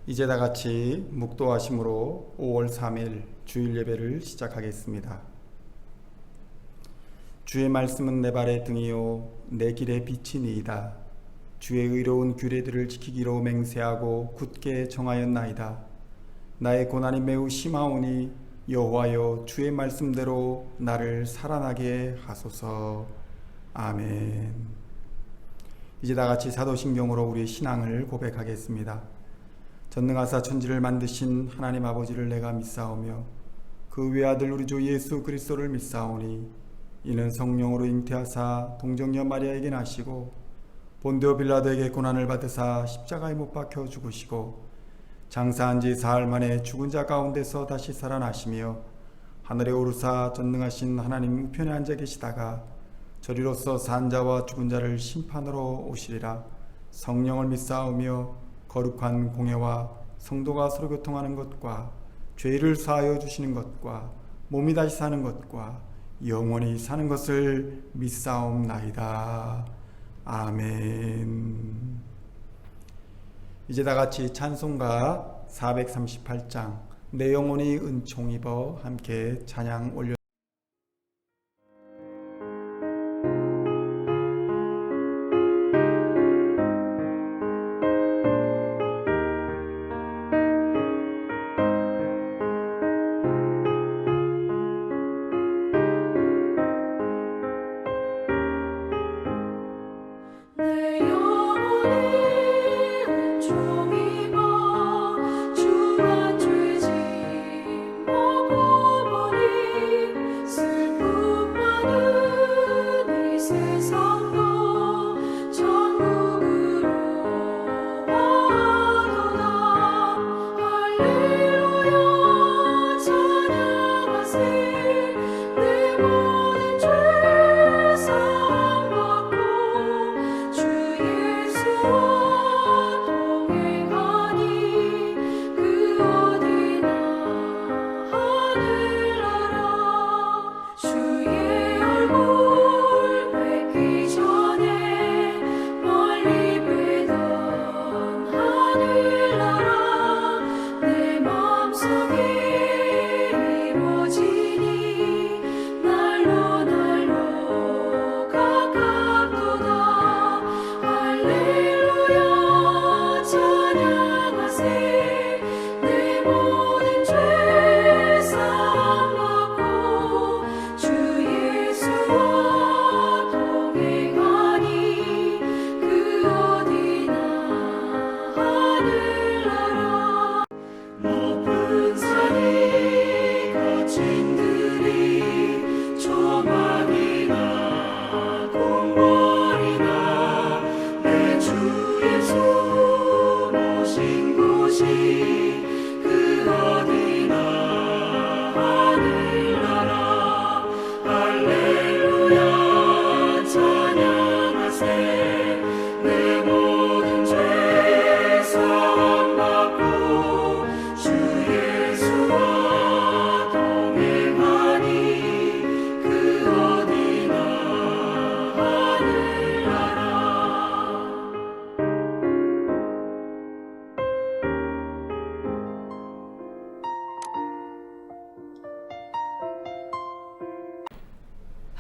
이제 다 같이 묵도하심으로 5월 3일 주일 예배를 시작하겠습니다. 주의 말씀은 내 발의 등이요 내 길의 빛이니이다. 주의 의로운 규례들을 지키기로 맹세하고 굳게 정하였나이다. 나의 고난이 매우 심하오니 여호와여 주의 말씀대로 나를 살아나게 하소서. 아멘. 이제 다 같이 사도신경으로 우리의 신앙을 고백하겠습니다. 전능하사 천지를 만드신 하나님 아버지를 내가 믿사오며 그 외아들 우리 주 예수 그리스도를 믿사오니 이는 성령으로 잉태하사 동정녀 마리아에게 나시고 본디오 빌라도에게 고난을 받으사 십자가에 못 박혀 죽으시고 장사한 지 사흘 만에 죽은 자 가운데서 다시 살아나시며 하늘에 오르사 전능하신 하나님 우편에 앉아 계시다가 저리로서 산 자와 죽은 자를 심판으로 오시리라. 성령을 믿사오며 거룩한 공회와 성도가 서로 교통하는 것과 죄를 사하여 주시는 것과 몸이 다시 사는 것과 영원히 사는 것을 믿사옵나이다. 아멘. 이제 다 같이 찬송가 438장 내 영혼이 은총 입어 함께 찬양 올려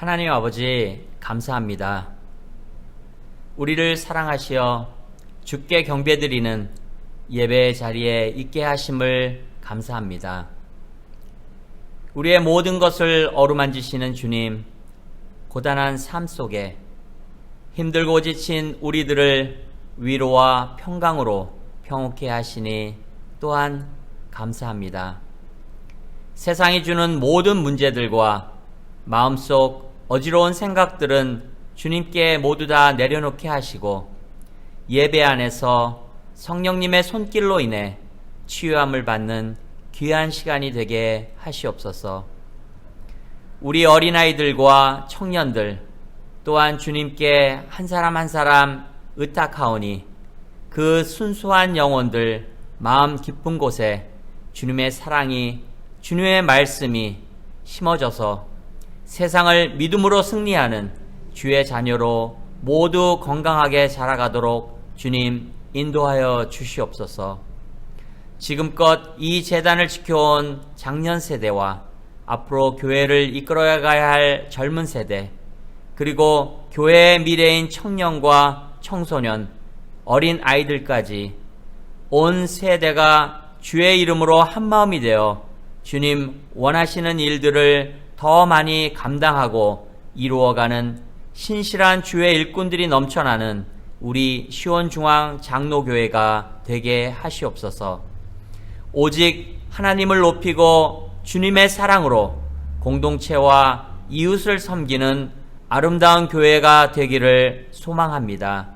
하나님 아버지 감사합니다. 우리를 사랑하시어 주께 경배드리는 예배 자리에 있게 하심을 감사합니다. 우리의 모든 것을 어루만지시는 주님, 고단한 삶 속에 힘들고 지친 우리들을 위로와 평강으로 평온케 하시니 또한 감사합니다. 세상이 주는 모든 문제들과 마음속 어지러운 생각들은 주님께 모두 다 내려놓게 하시고 예배 안에서 성령님의 손길로 인해 치유함을 받는 귀한 시간이 되게 하시옵소서. 우리 어린아이들과 청년들 또한 주님께 한 사람 한 사람 의탁하오니 그 순수한 영혼들 마음 깊은 곳에 주님의 사랑이, 주님의 말씀이 심어져서 세상을 믿음으로 승리하는 주의 자녀로 모두 건강하게 자라가도록 주님 인도하여 주시옵소서. 지금껏 이 재단을 지켜온 장년 세대와 앞으로 교회를 이끌어가야 할 젊은 세대, 그리고 교회의 미래인 청년과 청소년, 어린 아이들까지 온 세대가 주의 이름으로 한마음이 되어 주님 원하시는 일들을 더 많이 감당하고 이루어가는 신실한 주의 일꾼들이 넘쳐나는 우리 시온중앙 장로교회가 되게 하시옵소서. 오직 하나님을 높이고 주님의 사랑으로 공동체와 이웃을 섬기는 아름다운 교회가 되기를 소망합니다.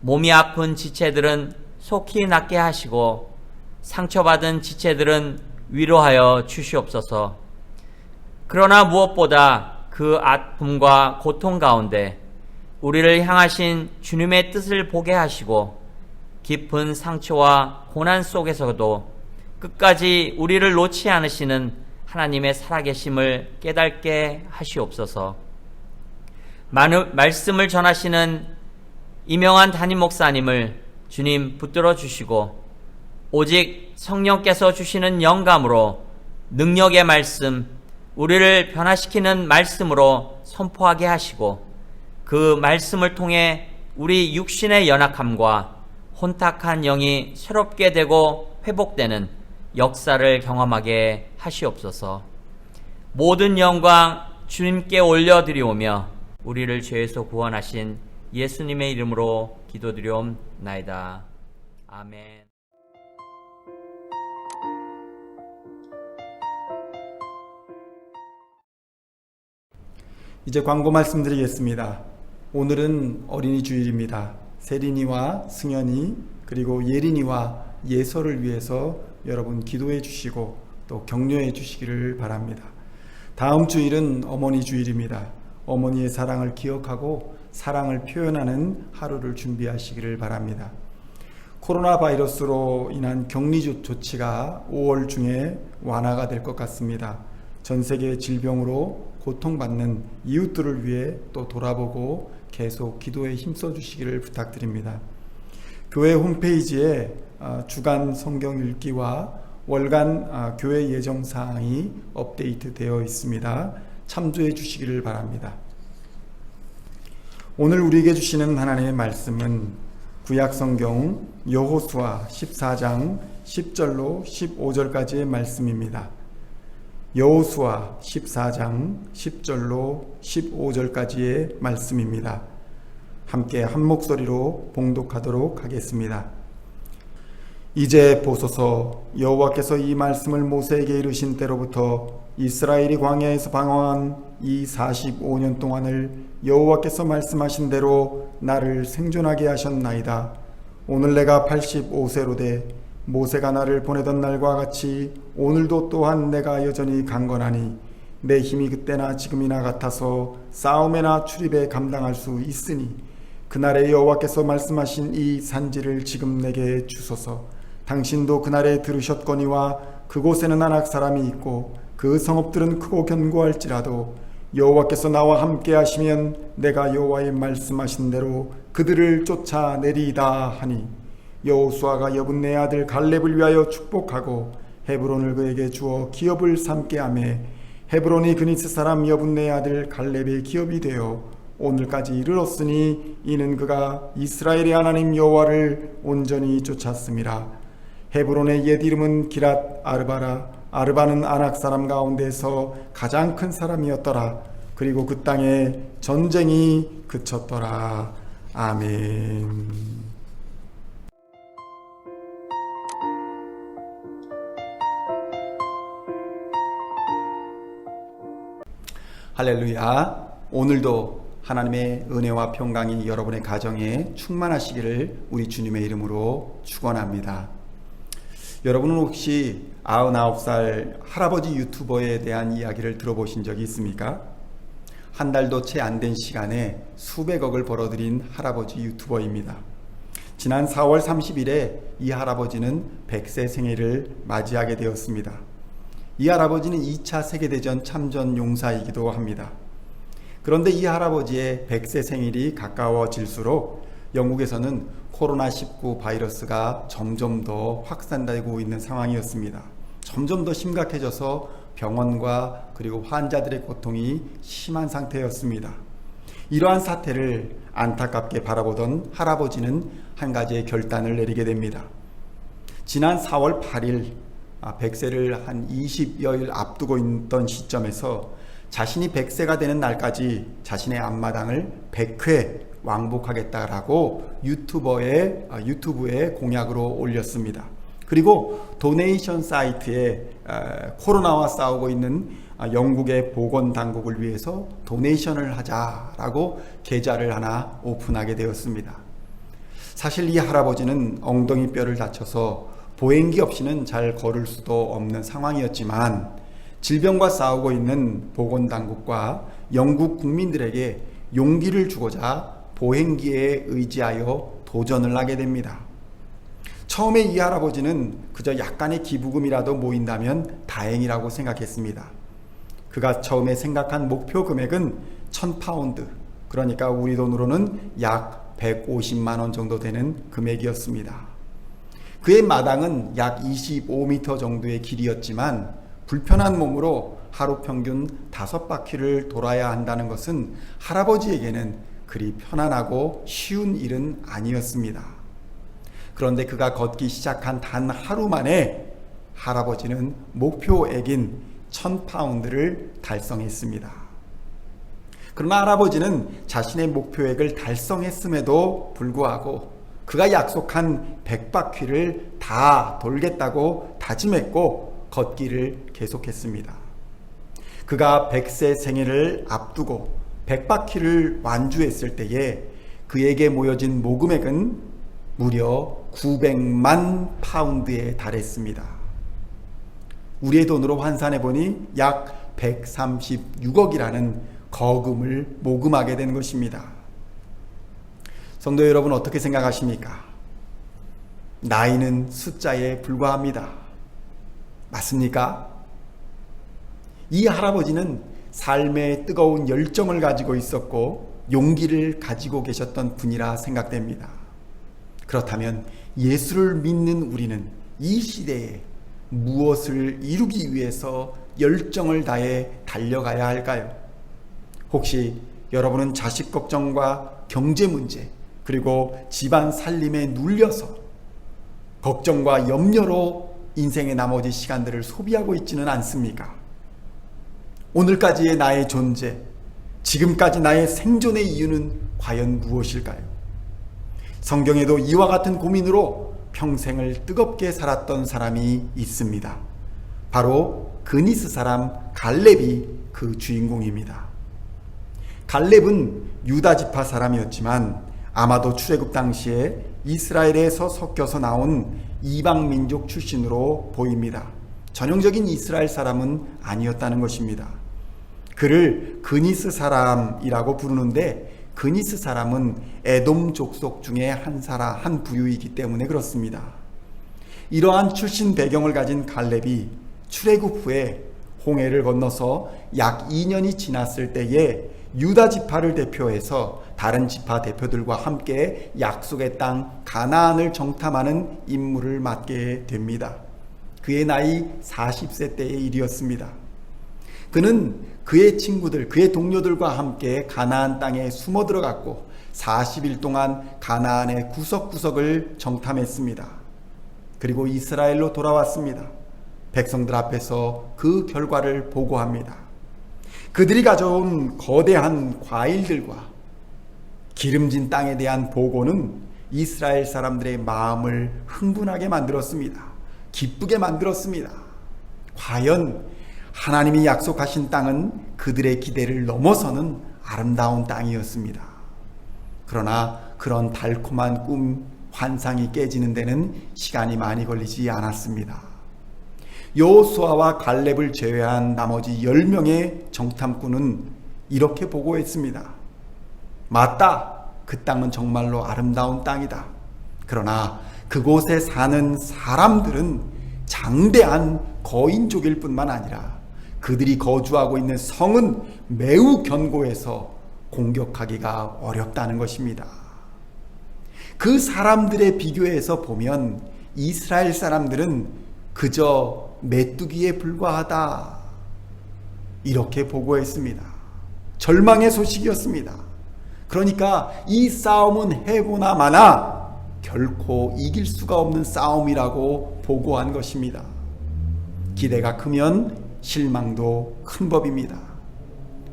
몸이 아픈 지체들은 속히 낫게 하시고 상처받은 지체들은 위로하여 주시옵소서. 그러나 무엇보다 그 아픔과 고통 가운데 우리를 향하신 주님의 뜻을 보게 하시고 깊은 상처와 고난 속에서도 끝까지 우리를 놓지 않으시는 하나님의 살아계심을 깨닫게 하시옵소서. 말씀을 전하시는 이명환 담임 목사님을 주님 붙들어 주시고 오직 성령께서 주시는 영감으로 능력의 말씀, 우리를 변화시키는 말씀으로 선포하게 하시고 그 말씀을 통해 우리 육신의 연약함과 혼탁한 영이 새롭게 되고 회복되는 역사를 경험하게 하시옵소서. 모든 영광 주님께 올려드리오며 우리를 죄에서 구원하신 예수님의 이름으로 기도드리옵나이다. 아멘. 이제 광고 말씀드리겠습니다. 오늘은 어린이 주일입니다. 세린이와 승현이 그리고 예린이와 예서를 위해서 여러분 기도해 주시고 또 격려해 주시기를 바랍니다. 다음 주일은 어머니 주일입니다. 어머니의 사랑을 기억하고 사랑을 표현하는 하루를 준비하시기를 바랍니다. 코로나 바이러스로 인한 격리 조치가 5월 중에 완화가 될 것 같습니다. 전 세계 질병으로 고통받는 이웃들을 위해 또 돌아보고 계속 기도에 힘써 주시기를 부탁드립니다. 교회 홈페이지에 주간 성경 읽기와 월간 교회 예정 사항이 업데이트 되어 있습니다. 참조해 주시기를 바랍니다. 오늘 우리에게 주시는 하나님의 말씀은 구약 성경 여호수아 14장 10절로 15절까지의 말씀입니다. 여호수아 14장 10절로 15절까지의 말씀입니다. 함께 한 목소리로 봉독하도록 하겠습니다. 이제 보소서, 여호와께서 이 말씀을 모세에게 이르신 때로부터 이스라엘이 광야에서 방황한 이 45년 동안을 여호와께서 말씀하신 대로 나를 생존하게 하셨나이다. 오늘 내가 85세로 돼 모세가 나를 보내던 날과 같이 오늘도 또한 내가 여전히 강건하니 내 힘이 그때나 지금이나 같아서 싸움에나 출입에 감당할 수 있으니 그날에 여호와께서 말씀하신 이 산지를 지금 내게 주소서. 당신도 그날에 들으셨거니와 그곳에는 아낙 사람이 있고 그 성읍들은 크고 견고할지라도 여호와께서 나와 함께 하시면 내가 여호와의 말씀하신 대로 그들을 쫓아내리이다 하니 여호수아가 여분네 아들 갈렙을 위하여 축복하고 헤브론을 그에게 주어 기업을 삼게 하매 헤브론이 그니스 사람 여분네 아들 갈렙의 기업이 되어 오늘까지 이르렀으니 이는 그가 이스라엘의 하나님 여호와를 온전히 쫓았음이라. 헤브론의 옛 이름은 기랏 아르바라. 아르바는 아낙 사람 가운데서 가장 큰 사람이었더라. 그리고 그 땅에 전쟁이 그쳤더라. 아멘. 할렐루야. 오늘도 하나님의 은혜와 평강이 여러분의 가정에 충만하시기를 우리 주님의 이름으로 축원합니다. 여러분은 혹시 99살 할아버지 유튜버에 대한 이야기를 들어보신 적이 있습니까? 한 달도 채 안 된 시간에 수백억을 벌어들인 할아버지 유튜버입니다. 지난 4월 30일에 이 할아버지는 100세 생일을 맞이하게 되었습니다. 이 할아버지는 2차 세계대전 참전 용사이기도 합니다. 그런데 이 할아버지의 100세 생일이 가까워질수록 영국에서는 코로나19 바이러스가 점점 더 확산되고 있는 상황이었습니다. 점점 더 심각해져서 병원과 그리고 환자들의 고통이 심한 상태였습니다. 이러한 사태를 안타깝게 바라보던 할아버지는 한 가지의 결단을 내리게 됩니다. 지난 4월 8일 100세를 한 20여일 앞두고 있던 시점에서 자신이 100세가 되는 날까지 자신의 앞마당을 100회 왕복하겠다라고 유튜브에 공약으로 올렸습니다. 그리고 도네이션 사이트에 코로나와 싸우고 있는 영국의 보건당국을 위해서 도네이션을 하자라고 계좌를 하나 오픈하게 되었습니다. 사실 이 할아버지는 엉덩이 뼈를 다쳐서 보행기 없이는 잘 걸을 수도 없는 상황이었지만 질병과 싸우고 있는 보건당국과 영국 국민들에게 용기를 주고자 보행기에 의지하여 도전을 하게 됩니다. 처음에 이 할아버지는 그저 약간의 기부금이라도 모인다면 다행이라고 생각했습니다. 그가 처음에 생각한 목표 금액은 1000파운드, 그러니까 우리 돈으로는 약 150만 원 정도 되는 금액이었습니다. 그의 마당은 약 25m 정도의 길이었지만 불편한 몸으로 하루 평균 5바퀴를 돌아야 한다는 것은 할아버지에게는 그리 편안하고 쉬운 일은 아니었습니다. 그런데 그가 걷기 시작한 단 하루 만에 할아버지는 목표액인 1000파운드를 달성했습니다. 그러나 할아버지는 자신의 목표액을 달성했음에도 불구하고 그가 약속한 100바퀴를 다 돌겠다고 다짐했고 걷기를 계속했습니다. 그가 100세 생일을 앞두고 100바퀴를 완주했을 때에 그에게 모여진 모금액은 무려 900만 파운드에 달했습니다. 우리의 돈으로 환산해보니 약 136억이라는 거금을 모금하게 된 것입니다. 성도 여러분, 어떻게 생각하십니까? 나이는 숫자에 불과합니다. 맞습니까? 이 할아버지는 삶의 뜨거운 열정을 가지고 있었고 용기를 가지고 계셨던 분이라 생각됩니다. 그렇다면 예수를 믿는 우리는 이 시대에 무엇을 이루기 위해서 열정을 다해 달려가야 할까요? 혹시 여러분은 자식 걱정과 경제 문제 그리고 집안 살림에 눌려서 걱정과 염려로 인생의 나머지 시간들을 소비하고 있지는 않습니까? 오늘까지의 나의 존재, 지금까지 나의 생존의 이유는 과연 무엇일까요? 성경에도 이와 같은 고민으로 평생을 뜨겁게 살았던 사람이 있습니다. 바로 그니스 사람 갈렙이 그 주인공입니다. 갈렙은 유다 지파 사람이었지만 아마도 출애굽 당시에 이스라엘에서 섞여서 나온 이방 민족 출신으로 보입니다. 전형적인 이스라엘 사람은 아니었다는 것입니다. 그를 그니스 사람이라고 부르는데 그니스 사람은 에돔 족속 중에 한 부류이기 때문에 그렇습니다. 이러한 출신 배경을 가진 갈렙이 출애굽 후에 홍해를 건너서 약 2년이 지났을 때에 유다 지파를 대표해서 다른 지파 대표들과 함께 약속의 땅 가나안을 정탐하는 임무를 맡게 됩니다. 그의 나이 40세 때의 일이었습니다. 그는 그의 친구들, 그의 동료들과 함께 가나안 땅에 숨어 들어갔고 40일 동안 가나안의 구석구석을 정탐했습니다. 그리고 이스라엘로 돌아왔습니다. 백성들 앞에서 그 결과를 보고합니다. 그들이 가져온 거대한 과일들과 기름진 땅에 대한 보고는 이스라엘 사람들의 마음을 흥분하게 만들었습니다. 기쁘게 만들었습니다. 과연 하나님이 약속하신 땅은 그들의 기대를 넘어서는 아름다운 땅이었습니다. 그러나 그런 달콤한 꿈, 환상이 깨지는 데는 시간이 많이 걸리지 않았습니다. 여호수아와 갈렙을 제외한 나머지 10명의 정탐꾼은 이렇게 보고했습니다. 맞다. 그 땅은 정말로 아름다운 땅이다. 그러나 그곳에 사는 사람들은 장대한 거인족일 뿐만 아니라 그들이 거주하고 있는 성은 매우 견고해서 공격하기가 어렵다는 것입니다. 그 사람들에 비교해서 보면 이스라엘 사람들은 그저 메뚜기에 불과하다, 이렇게 보고했습니다. 절망의 소식이었습니다. 그러니까 이 싸움은 해보나 마나 결코 이길 수가 없는 싸움이라고 보고한 것입니다. 기대가 크면 실망도 큰 법입니다.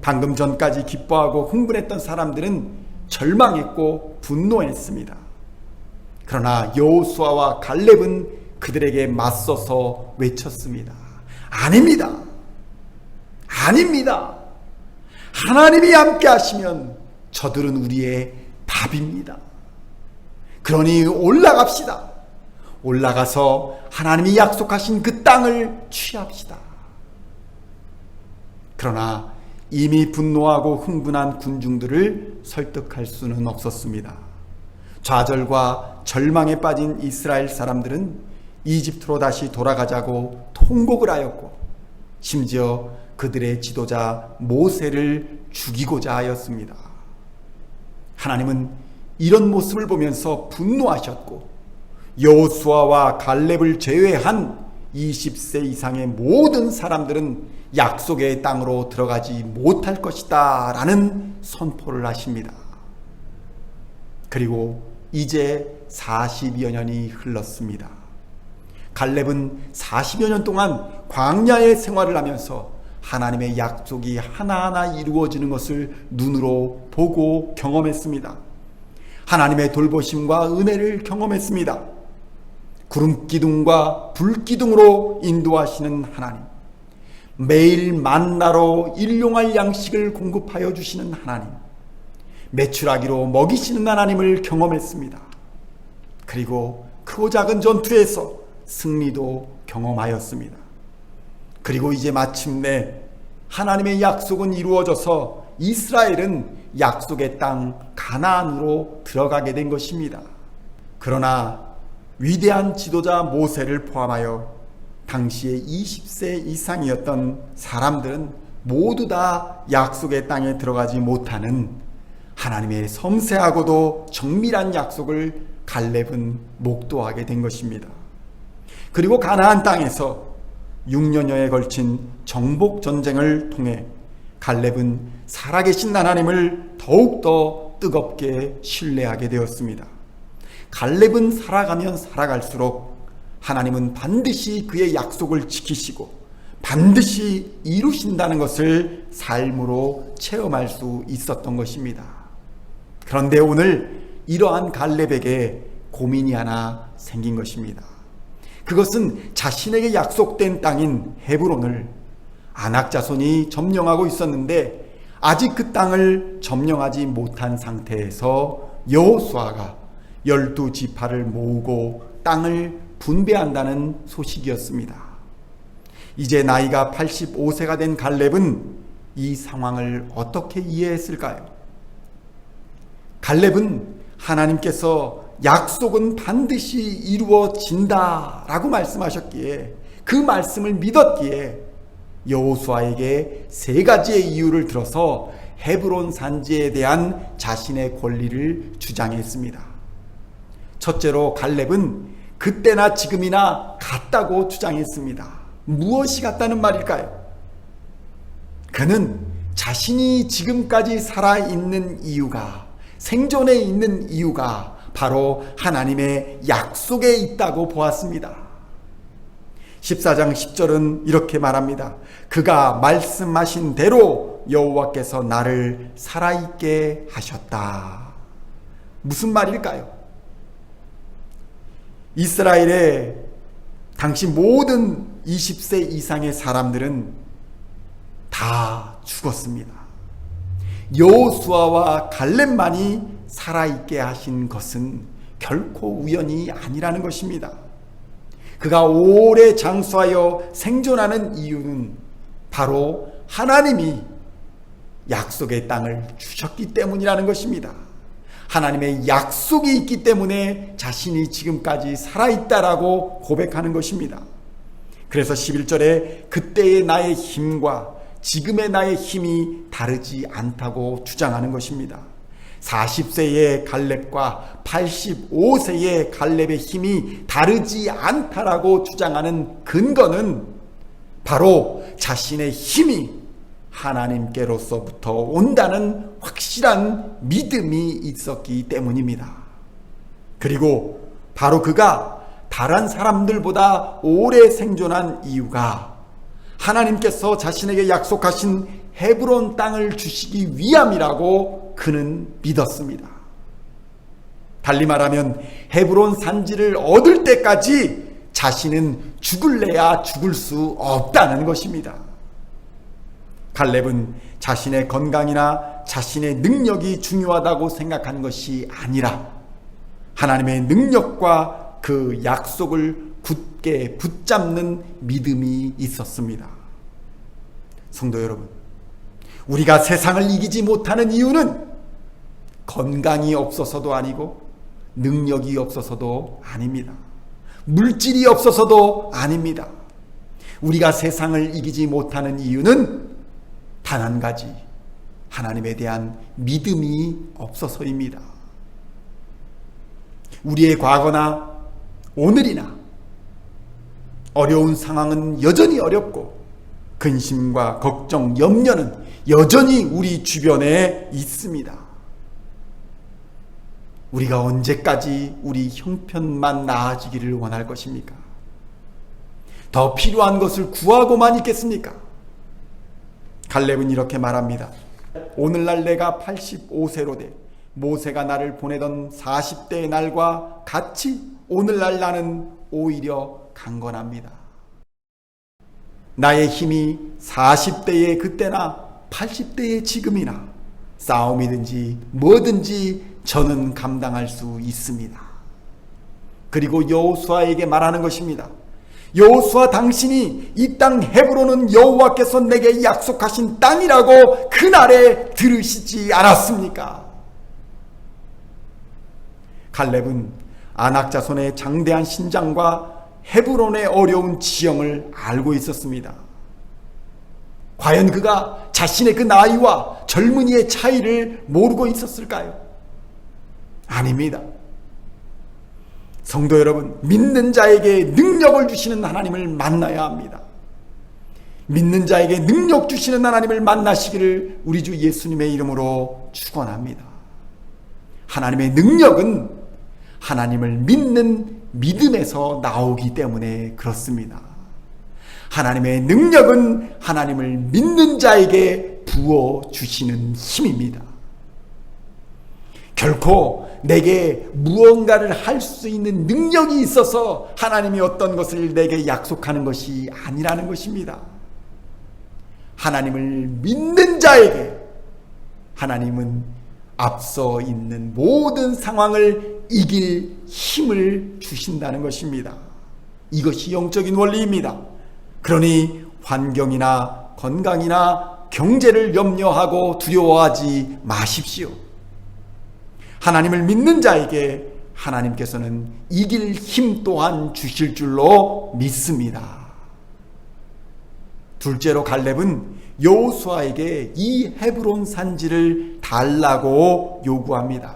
방금 전까지 기뻐하고 흥분했던 사람들은 절망했고 분노했습니다. 그러나 여호수아와 갈렙은 그들에게 맞서서 외쳤습니다. 아닙니다. 아닙니다. 하나님이 함께 하시면 저들은 우리의 밥입니다. 그러니 올라갑시다. 올라가서 하나님이 약속하신 그 땅을 취합시다. 그러나 이미 분노하고 흥분한 군중들을 설득할 수는 없었습니다. 좌절과 절망에 빠진 이스라엘 사람들은 이집트로 다시 돌아가자고 통곡을 하였고, 심지어 그들의 지도자 모세를 죽이고자 하였습니다. 하나님은 이런 모습을 보면서 분노하셨고, 여호수아와 갈렙을 제외한 20세 이상의 모든 사람들은 약속의 땅으로 들어가지 못할 것이다 라는 선포를 하십니다. 그리고 이제 40여 년이 흘렀습니다. 갈렙은 40여 년 동안 광야의 생활을 하면서 하나님의 약속이 하나하나 이루어지는 것을 눈으로 보고 경험했습니다. 하나님의 돌보심과 은혜를 경험했습니다. 구름기둥과 불기둥으로 인도하시는 하나님, 매일 만나로 일용할 양식을 공급하여 주시는 하나님, 메추라기로 먹이시는 하나님을 경험했습니다. 그리고 크고 작은 전투에서 승리도 경험하였습니다. 그리고 이제 마침내 하나님의 약속은 이루어져서 이스라엘은 약속의 땅 가나안으로 들어가게 된 것입니다. 그러나 위대한 지도자 모세를 포함하여 당시에 20세 이상이었던 사람들은 모두 다 약속의 땅에 들어가지 못하는 하나님의 섬세하고도 정밀한 약속을 갈렙은 목도하게 된 것입니다. 그리고 가나안 땅에서 6년여에 걸친 정복 전쟁을 통해 갈렙은 살아계신 하나님을 더욱더 뜨겁게 신뢰하게 되었습니다. 갈렙은 살아가면 살아갈수록 하나님은 반드시 그의 약속을 지키시고 반드시 이루신다는 것을 삶으로 체험할 수 있었던 것입니다. 그런데 오늘 이러한 갈렙에게 고민이 하나 생긴 것입니다. 그것은 자신에게 약속된 땅인 헤브론을 아낙 자손이 점령하고 있었는데 아직 그 땅을 점령하지 못한 상태에서 여호수아가 12지파를 모으고 땅을 분배한다는 소식이었습니다. 이제 나이가 85세가 된 갈렙은 이 상황을 어떻게 이해했을까요? 갈렙은 하나님께서 약속은 반드시 이루어진다 라고 말씀하셨기에 그 말씀을 믿었기에 여호수아에게 3가지의 이유를 들어서 헤브론 산지에 대한 자신의 권리를 주장했습니다. 첫째로 갈렙은 그때나 지금이나 같다고 주장했습니다. 무엇이 같다는 말일까요? 그는 자신이 지금까지 살아있는 이유가, 생존해 있는 이유가 바로 하나님의 약속에 있다고 보았습니다. 14장 10절은 이렇게 말합니다. 그가 말씀하신 대로 여호와께서 나를 살아있게 하셨다. 무슨 말일까요? 이스라엘의 당시 모든 20세 이상의 사람들은 다 죽었습니다. 여호수아와 갈렙만이 살아있게 하신 것은 결코 우연이 아니라는 것입니다. 그가 오래 장수하여 생존하는 이유는 바로 하나님이 약속의 땅을 주셨기 때문이라는 것입니다. 하나님의 약속이 있기 때문에 자신이 지금까지 살아있다라고 고백하는 것입니다. 그래서 11절에 그때의 나의 힘과 지금의 나의 힘이 다르지 않다고 주장하는 것입니다. 40세의 갈렙과 85세의 갈렙의 힘이 다르지 않다라고 주장하는 근거는 바로 자신의 힘이 하나님께로서부터 온다는 확실한 믿음이 있었기 때문입니다. 그리고 바로 그가 다른 사람들보다 오래 생존한 이유가 하나님께서 자신에게 약속하신 헤브론 땅을 주시기 위함이라고 그는 믿었습니다. 달리 말하면 헤브론 산지를 얻을 때까지 자신은 죽을래야 죽을 수 없다는 것입니다. 갈렙은 자신의 건강이나 자신의 능력이 중요하다고 생각한 것이 아니라 하나님의 능력과 그 약속을 굳게 붙잡는 믿음이 있었습니다. 성도 여러분, 우리가 세상을 이기지 못하는 이유는 건강이 없어서도 아니고 능력이 없어서도 아닙니다. 물질이 없어서도 아닙니다. 우리가 세상을 이기지 못하는 이유는 단 한 가지, 하나님에 대한 믿음이 없어서입니다. 우리의 과거나 오늘이나 어려운 상황은 여전히 어렵고 근심과 걱정, 염려는 여전히 우리 주변에 있습니다. 우리가 언제까지 우리 형편만 나아지기를 원할 것입니까? 더 필요한 것을 구하고만 있겠습니까? 갈렙은 이렇게 말합니다. 오늘날 내가 85세로 돼 모세가 나를 보내던 40대의 날과 같이 오늘날 나는 오히려 강건합니다. 나의 힘이 40대의 그때나 80대의 지금이나 싸움이든지 뭐든지 저는 감당할 수 있습니다. 그리고 여호수아에게 말하는 것입니다. 여호수아, 당신이 이 땅 헤브론은 여호와께서 내게 약속하신 땅이라고 그날에 들으시지 않았습니까? 갈렙은 아낙 자손의 장대한 신장과 헤브론의 어려운 지형을 알고 있었습니다. 과연 그가 자신의 그 나이와 젊은이의 차이를 모르고 있었을까요? 아닙니다. 성도 여러분, 믿는 자에게 능력을 주시는 하나님을 만나야 합니다. 믿는 자에게 능력 주시는 하나님을 만나시기를 우리 주 예수님의 이름으로 축원합니다. 하나님의 능력은 하나님을 믿는 믿음에서 나오기 때문에 그렇습니다. 하나님의 능력은 하나님을 믿는 자에게 부어주시는 힘입니다. 결코 내게 무언가를 할 수 있는 능력이 있어서 하나님이 어떤 것을 내게 약속하는 것이 아니라는 것입니다. 하나님을 믿는 자에게 하나님은 앞서 있는 모든 상황을 이길 힘을 주신다는 것입니다. 이것이 영적인 원리입니다. 그러니 환경이나 건강이나 경제를 염려하고 두려워하지 마십시오. 하나님을 믿는 자에게 하나님께서는 이길 힘 또한 주실 줄로 믿습니다. 둘째로 갈렙은 여호수아에게 이 헤브론 산지를 달라고 요구합니다.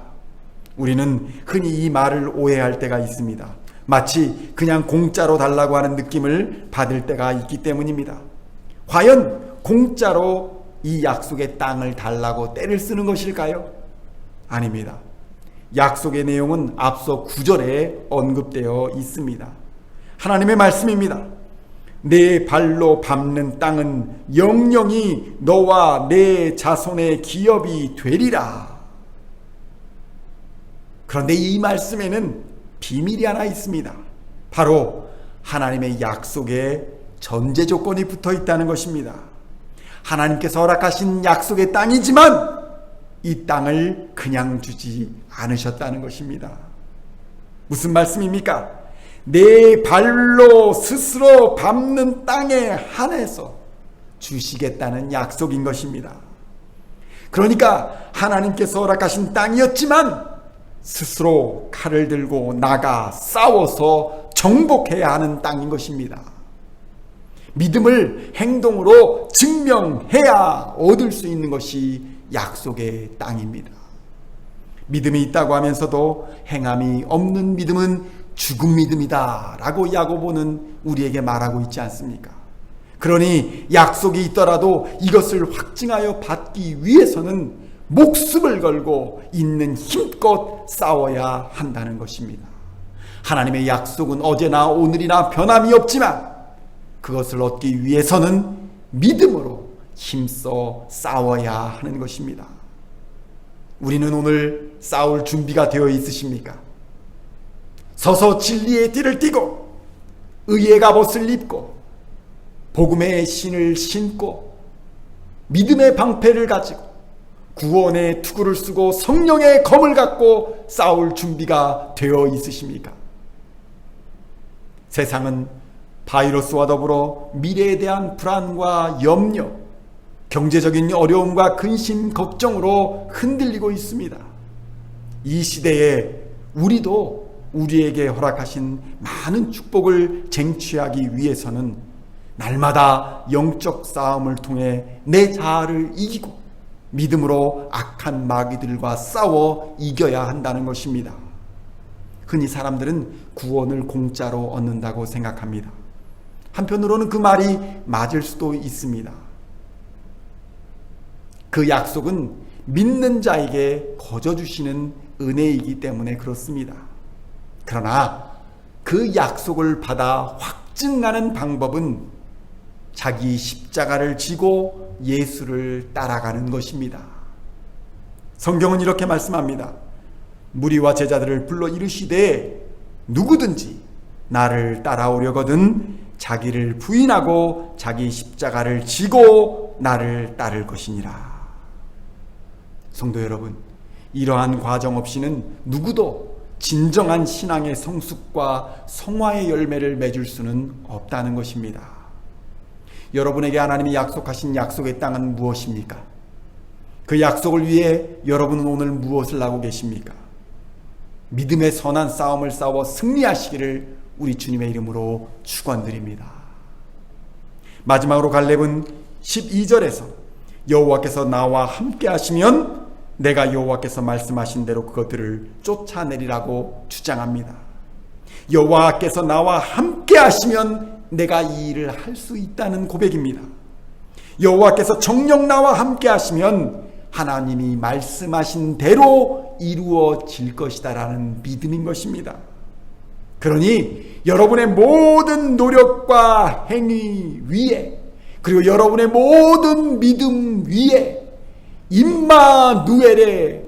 우리는 흔히 이 말을 오해할 때가 있습니다. 마치 그냥 공짜로 달라고 하는 느낌을 받을 때가 있기 때문입니다. 과연 공짜로 이 약속의 땅을 달라고 떼를 쓰는 것일까요? 아닙니다. 약속의 내용은 앞서 9절에 언급되어 있습니다. 하나님의 말씀입니다. 내 발로 밟는 땅은 영영이 너와 내 자손의 기업이 되리라. 그런데 이 말씀에는 비밀이 하나 있습니다. 바로 하나님의 약속에 전제 조건이 붙어 있다는 것입니다. 하나님께서 허락하신 약속의 땅이지만 이 땅을 그냥 주지 않으셨다는 것입니다. 무슨 말씀입니까? 내 발로 스스로 밟는 땅에 한해서 주시겠다는 약속인 것입니다. 그러니까 하나님께서 허락하신 땅이었지만 스스로 칼을 들고 나가 싸워서 정복해야 하는 땅인 것입니다. 믿음을 행동으로 증명해야 얻을 수 있는 것이 약속의 땅입니다. 믿음이 있다고 하면서도 행함이 없는 믿음은 죽은 믿음이다 라고 야고보는 우리에게 말하고 있지 않습니까? 그러니 약속이 있더라도 이것을 확증하여 받기 위해서는 목숨을 걸고 있는 힘껏 싸워야 한다는 것입니다. 하나님의 약속은 어제나 오늘이나 변함이 없지만 그것을 얻기 위해서는 믿음으로 힘써 싸워야 하는 것입니다. 우리는 오늘 싸울 준비가 되어 있으십니까? 서서 진리의 띠를 띠고 의의 갑옷을 입고 복음의 신을 신고 믿음의 방패를 가지고 구원의 투구를 쓰고 성령의 검을 갖고 싸울 준비가 되어 있으십니까? 세상은 바이러스와 더불어 미래에 대한 불안과 염려, 경제적인 어려움과 근심, 걱정으로 흔들리고 있습니다. 이 시대에 우리도 우리에게 허락하신 많은 축복을 쟁취하기 위해서는 날마다 영적 싸움을 통해 내 자아를 이기고 믿음으로 악한 마귀들과 싸워 이겨야 한다는 것입니다. 흔히 사람들은 구원을 공짜로 얻는다고 생각합니다. 한편으로는 그 말이 맞을 수도 있습니다. 그 약속은 믿는 자에게 거저 주시는 은혜이기 때문에 그렇습니다. 그러나 그 약속을 받아 확증하는 방법은 자기 십자가를 지고 예수를 따라가는 것입니다. 성경은 이렇게 말씀합니다. 무리와 제자들을 불러 이르시되 누구든지 나를 따라오려거든 자기를 부인하고 자기 십자가를 지고 나를 따를 것이니라. 성도 여러분, 이러한 과정 없이는 누구도 진정한 신앙의 성숙과 성화의 열매를 맺을 수는 없다는 것입니다. 여러분에게 하나님이 약속하신 약속의 땅은 무엇입니까? 그 약속을 위해 여러분은 오늘 무엇을 하고 계십니까? 믿음의 선한 싸움을 싸워 승리하시기를 우리 주님의 이름으로 축원드립니다. 마지막으로 갈렙은 12절에서 여호와께서 나와 함께 하시면 내가 여호와께서 말씀하신 대로 그것들을 쫓아내리라고 주장합니다. 여호와께서 나와 함께 하시면 내가 이 일을 할 수 있다는 고백입니다. 여호와께서 정녕 나와 함께 하시면 하나님이 말씀하신 대로 이루어질 것이다 라는 믿음인 것입니다. 그러니 여러분의 모든 노력과 행위 위에, 그리고 여러분의 모든 믿음 위에 임마누엘의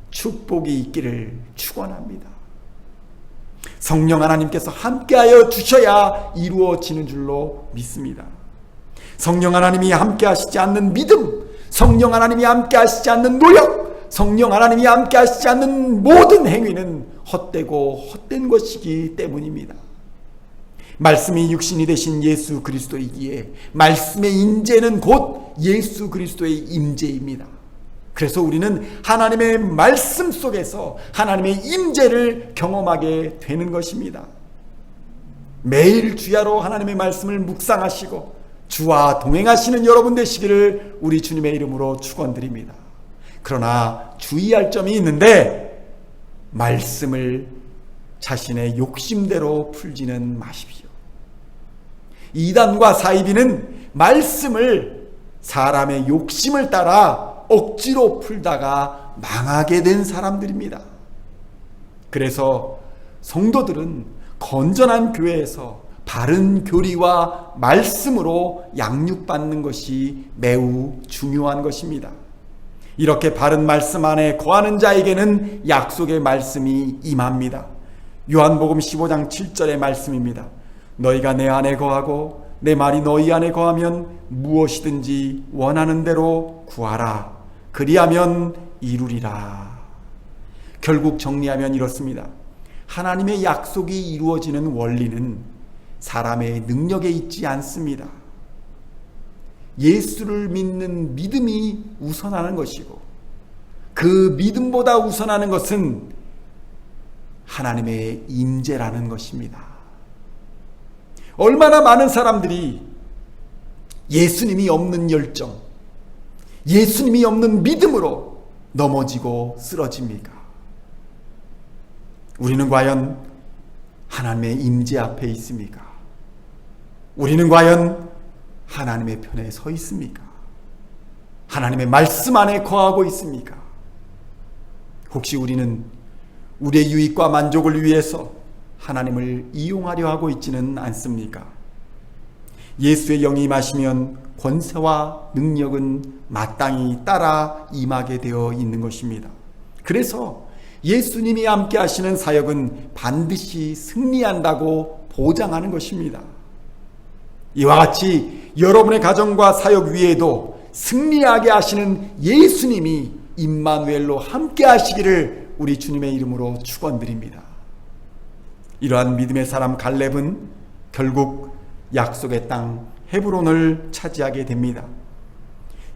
축복이 있기를 축원합니다. 성령 하나님께서 함께하여 주셔야 이루어지는 줄로 믿습니다. 성령 하나님이 함께하시지 않는 믿음, 성령 하나님이 함께하시지 않는 노력, 성령 하나님이 함께하시지 않는 모든 행위는 헛되고 헛된 것이기 때문입니다. 말씀이 육신이 되신 예수 그리스도이기에 말씀의 임재는 곧 예수 그리스도의 임재입니다. 그래서 우리는 하나님의 말씀 속에서 하나님의 임재를 경험하게 되는 것입니다. 매일 주야로 하나님의 말씀을 묵상하시고 주와 동행하시는 여러분 되시기를 우리 주님의 이름으로 축원드립니다. 그러나 주의할 점이 있는데 말씀을 자신의 욕심대로 풀지는 마십시오. 이단과 사이비는 말씀을 사람의 욕심을 따라 억지로 풀다가 망하게 된 사람들입니다. 그래서 성도들은 건전한 교회에서 바른 교리와 말씀으로 양육받는 것이 매우 중요한 것입니다. 이렇게 바른 말씀 안에 거하는 자에게는 약속의 말씀이 임합니다. 요한복음 15장 7절의 말씀입니다. 너희가 내 안에 거하고 내 말이 너희 안에 거하면 무엇이든지 원하는 대로 구하라. 그리하면 이루리라. 결국 정리하면 이렇습니다. 하나님의 약속이 이루어지는 원리는 사람의 능력에 있지 않습니다. 예수를 믿는 믿음이 우선하는 것이고 그 믿음보다 우선하는 것은 하나님의 임재라는 것입니다. 얼마나 많은 사람들이 예수님이 없는 열정, 예수님이 없는 믿음으로 넘어지고 쓰러집니까? 우리는 과연 하나님의 임재 앞에 있습니까? 우리는 과연 하나님의 편에 서 있습니까? 하나님의 말씀 안에 거하고 있습니까? 혹시 우리는 우리의 유익과 만족을 위해서 하나님을 이용하려 하고 있지는 않습니까? 예수의 영이 임하시면 권세와 능력은 마땅히 따라 임하게 되어 있는 것입니다. 그래서 예수님이 함께 하시는 사역은 반드시 승리한다고 보장하는 것입니다. 이와 같이 여러분의 가정과 사역 위에도 승리하게 하시는 예수님이 임마누엘로 함께 하시기를 우리 주님의 이름으로 축원드립니다. 이러한 믿음의 사람 갈렙은 결국 약속의 땅 헤브론을 차지하게 됩니다.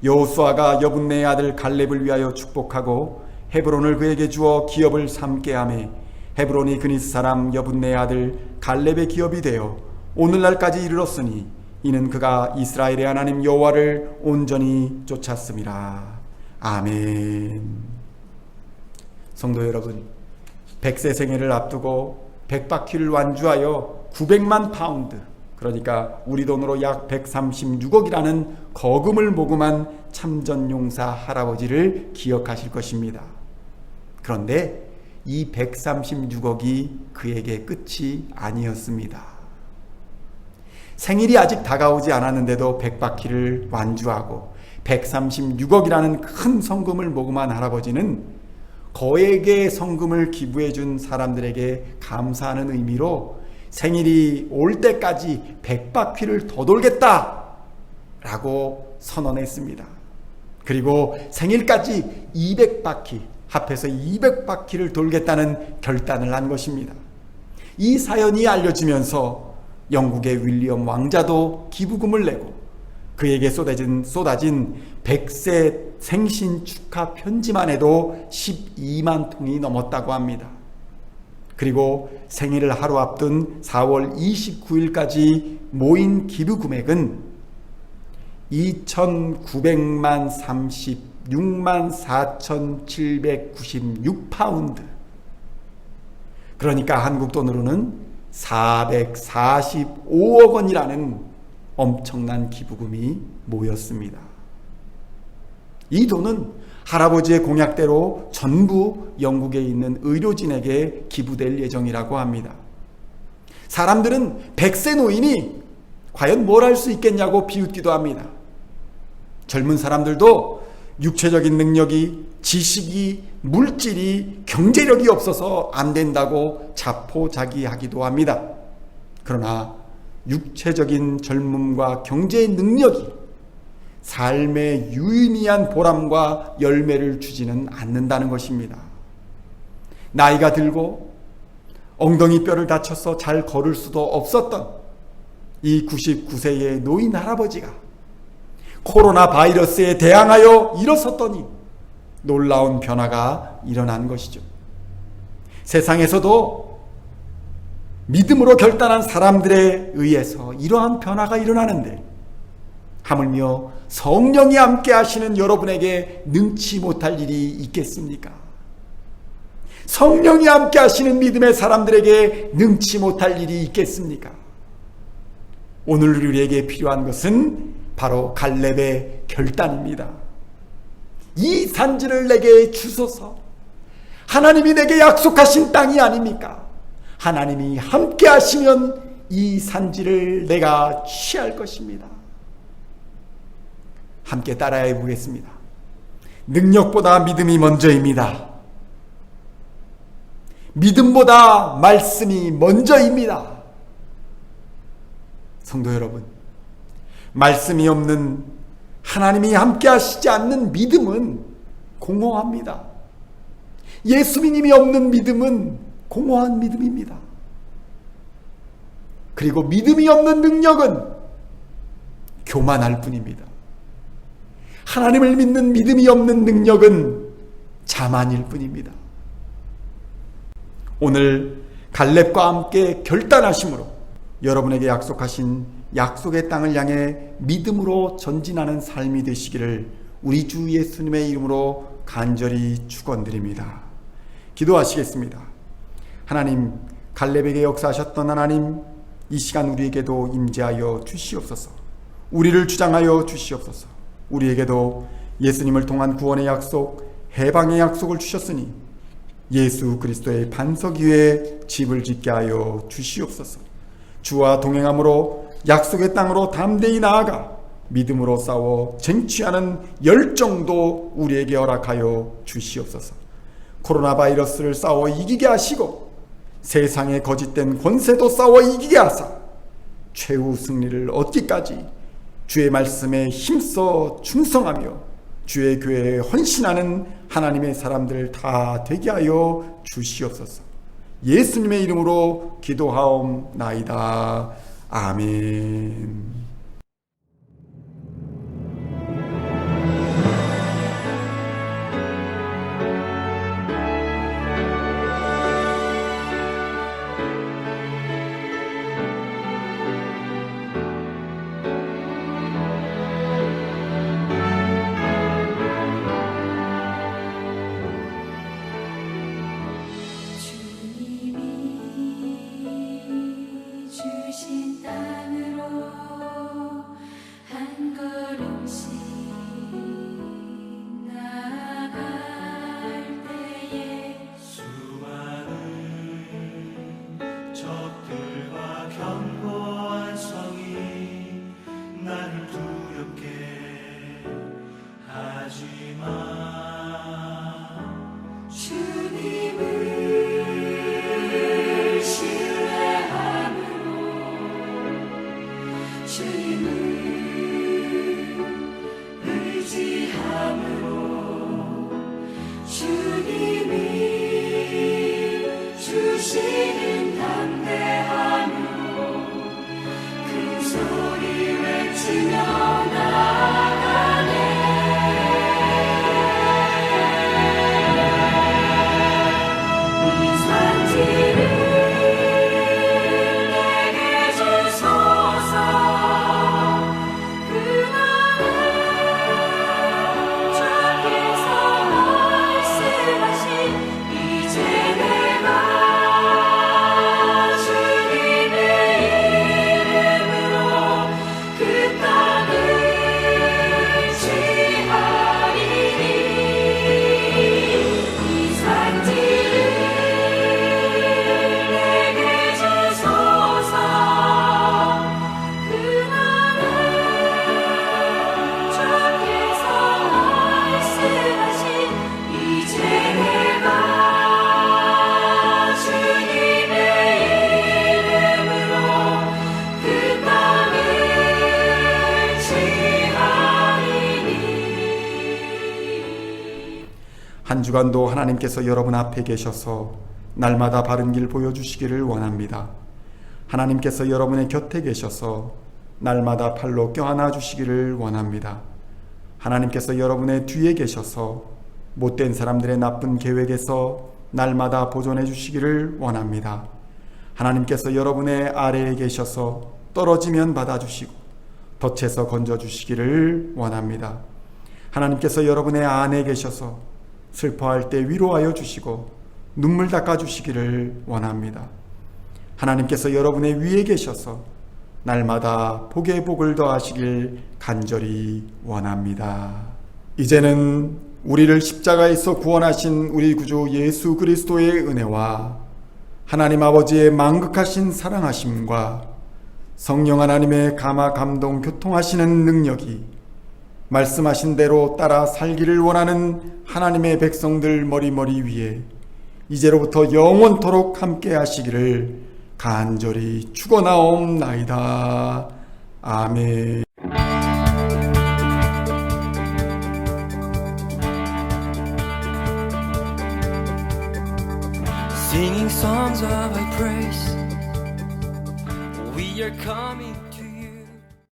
여호수아가 여분네의 아들 갈렙을 위하여 축복하고 헤브론을 그에게 주어 기업을 삼게 하매 헤브론이 그니스 사람 여분네의 아들 갈렙의 기업이 되어 오늘날까지 이르렀으니 이는 그가 이스라엘의 하나님 여호와를 온전히 쫓았음이라. 아멘. 성도 여러분, 100세 생애를 앞두고 100바퀴를 완주하여 900만 파운드, 그러니까 우리 돈으로 약 136억이라는 거금을 모금한 참전용사 할아버지를 기억하실 것입니다. 그런데 이 136억이 그에게 끝이 아니었습니다. 생일이 아직 다가오지 않았는데도 100바퀴를 완주하고 136억이라는 큰 성금을 모금한 할아버지는 거액의 성금을 기부해 준 사람들에게 감사하는 의미로 생일이 올 때까지 100바퀴를 더 돌겠다 라고 선언했습니다. 그리고 생일까지 200바퀴, 합해서 200바퀴를 돌겠다는 결단을 한 것입니다. 이 사연이 알려지면서 영국의 윌리엄 왕자도 기부금을 내고 그에게 쏟아진 100세 생신 축하 편지만 해도 12만 통이 넘었다고 합니다. 그리고 생일을 하루 앞둔 4월 29일까지 모인 기부 금액은 2,900만 36만 4,796파운드, 그러니까 한국 돈으로는 445억 원이라는 엄청난 기부금이 모였습니다. 이 돈은 할아버지의 공약대로 전부 영국에 있는 의료진에게 기부될 예정이라고 합니다. 사람들은 100세 노인이 과연 뭘 할 수 있겠냐고 비웃기도 합니다. 젊은 사람들도 육체적인 능력이, 지식이, 물질이, 경제력이 없어서 안 된다고 자포자기하기도 합니다. 그러나 육체적인 젊음과 경제의 능력이 삶의 유의미한 보람과 열매를 주지는 않는다는 것입니다. 나이가 들고 엉덩이 뼈를 다쳐서 잘 걸을 수도 없었던 이 99세의 노인 할아버지가 코로나 바이러스에 대항하여 일어섰더니 놀라운 변화가 일어난 것이죠. 세상에서도 믿음으로 결단한 사람들에 의해서 이러한 변화가 일어나는데, 하물며 성령이 함께 하시는 여러분에게 능치 못할 일이 있겠습니까? 성령이 함께 하시는 믿음의 사람들에게 능치 못할 일이 있겠습니까? 오늘 우리에게 필요한 것은 바로 갈렙의 결단입니다. 이 산지를 내게 주소서. 하나님이 내게 약속하신 땅이 아닙니까? 하나님이 함께 하시면 이 산지를 내가 취할 것입니다. 함께 따라해 보겠습니다. 능력보다 믿음이 먼저입니다. 믿음보다 말씀이 먼저입니다. 성도 여러분, 말씀이 없는, 하나님이 함께 하시지 않는 믿음은 공허합니다. 예수님이 없는 믿음은 공허한 믿음입니다. 그리고 믿음이 없는 능력은 교만할 뿐입니다. 하나님을 믿는 믿음이 없는 능력은 자만일 뿐입니다. 오늘 갈렙과 함께 결단하심으로 여러분에게 약속하신 약속의 땅을 향해 믿음으로 전진하는 삶이 되시기를 우리 주 예수님의 이름으로 간절히 축원드립니다. 기도하시겠습니다. 하나님, 갈렙에게 역사하셨던 하나님, 이 시간 우리에게도 임재하여 주시옵소서. 우리를 주장하여 주시옵소서. 우리에게도 예수님을 통한 구원의 약속, 해방의 약속을 주셨으니 예수 그리스도의 반석 위에 집을 짓게 하여 주시옵소서. 주와 동행함으로 약속의 땅으로 담대히 나아가 믿음으로 싸워 쟁취하는 열정도 우리에게 허락하여 주시옵소서. 코로나 바이러스를 싸워 이기게 하시고 세상의 거짓된 권세도 싸워 이기게 하사 최후 승리를 얻기까지 주의 말씀에 힘써 충성하며 주의 교회에 헌신하는 하나님의 사람들 다 되게 하여 주시옵소서. 예수님의 이름으로 기도하옵나이다. 아멘. 주신 땅으로 한 걸음씩 나아갈 때에 수많은 적들과 견고한 성이 나를 두렵게 하지만 주님을 신뢰함으로 주님을 의지함으로 주님이 주시는 담대함으로 큰 소리 외치며 나아가네. 이 산지를 내게 주소서. 그날에 주께서 말씀하신 이제 내가 주님의 이름으로 그 땅을 취하리니 이 산지를 내게 주소서. 그날에 주께서 말씀하신 이제 내가 주님의 이름으로 그 땅을 취하리니. 한 주간도 하나님께서 여러분 앞에 계셔서 날마다 바른 길 보여주시기를 원합니다. 하나님께서 여러분의 곁에 계셔서 날마다 팔로 껴안아 주시기를 원합니다. 하나님께서 여러분의 뒤에 계셔서 못된 사람들의 나쁜 계획에서 날마다 보존해 주시기를 원합니다. 하나님께서 여러분의 아래에 계셔서 떨어지면 받아주시고 덫에서 건져주시기를 원합니다. 하나님께서 여러분의 안에 계셔서 슬퍼할 때 위로하여 주시고 눈물 닦아주시기를 원합니다. 하나님께서 여러분의 위에 계셔서 날마다 복에 복을 더하시길 간절히 원합니다. 이제는 우리를 십자가에서 구원하신 우리 구주 예수 그리스도의 은혜와 하나님 아버지의 만극하신 사랑하심과 성령 하나님의 감화 감동 교통하시는 능력이 말씀하신 대로 따라 살기를 원하는 하나님의 백성들 머리머리 위에 이제로부터 영원토록 함께 하시기를 간절히 축원하옵나이다. 아멘. Singing songs of high praise, we are coming